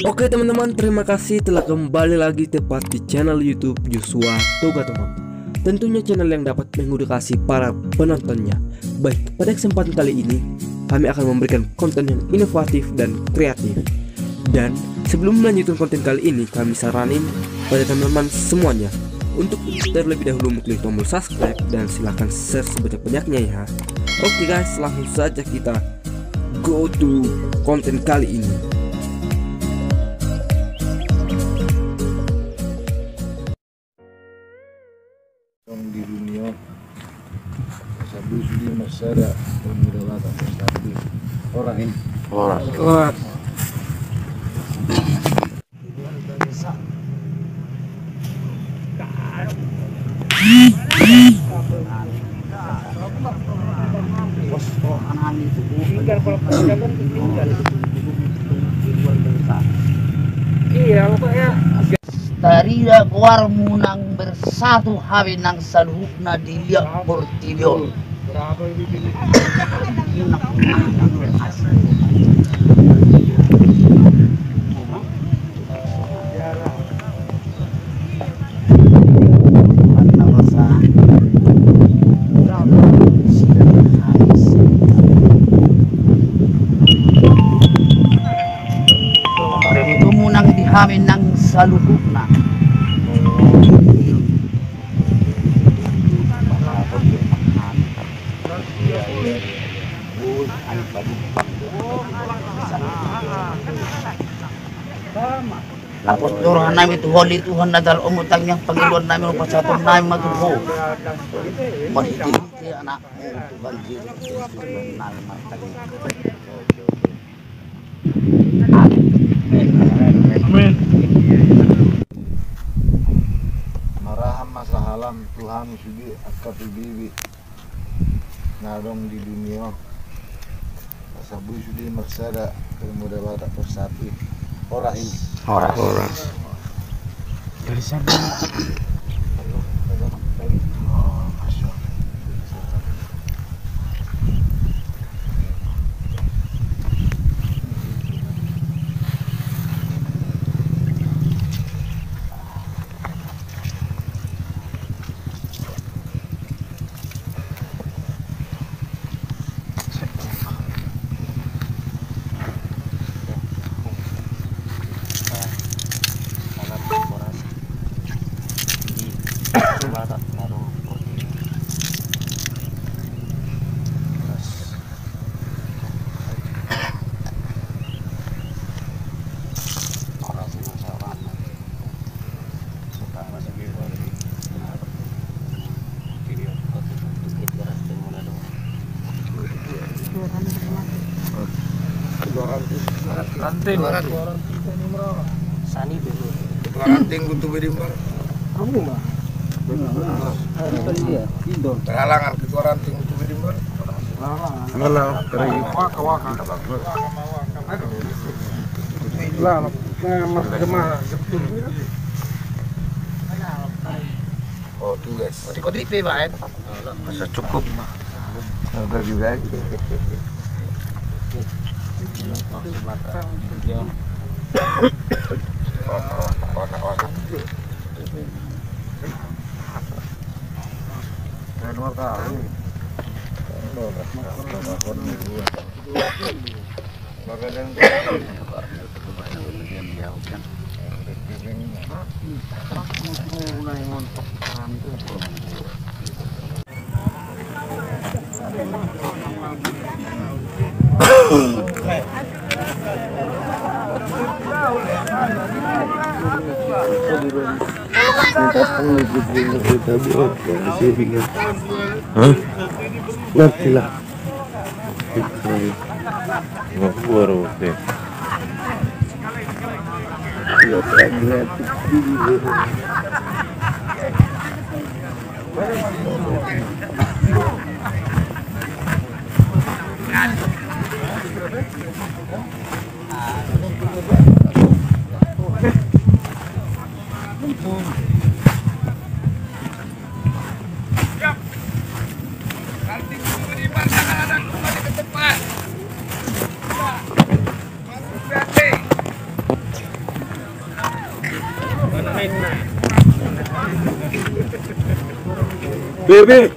Oke teman-teman, terima kasih telah kembali lagi tepat di channel YouTube Joshua Toga teman. Tentunya channel yang dapat mengedukasi para penontonnya. Baik, pada kesempatan kali ini kami akan memberikan konten yang inovatif dan kreatif. Dan sebelum melanjutkan konten kali ini, kami saranin pada teman-teman semuanya untuk terlebih dahulu mengklik tombol subscribe dan silahkan share sebanyak-banyaknya ya. Oke guys, langsung saja kita go to konten kali ini. Di dunia sabu sudi masyarakat bermula tapi orang ini orang Tarira kuar munang bersatu hawi nang saluhna diliak portilion. Itu munang dihawi nang saluhna. Lapor orang namin itu holi Tuhan nadal umutang yang Panginoon namin upasapon namin matuho. Mahiti anakmu Tuhan Tuhan namin matagin. Amin. Maraham masa halam Tuhan sudi akati bibi ngadong di dunia sabu sudi maksada kemudah batak persati orang dari sana ranting sani dulu ranting untuk berimbang kamu mah terhalangan ketua ranting untuk berimbang halo waka lah mas gemar oh tuh guys kode IP Pak masa cukup ada juga ngerti lah baru deh Bebe,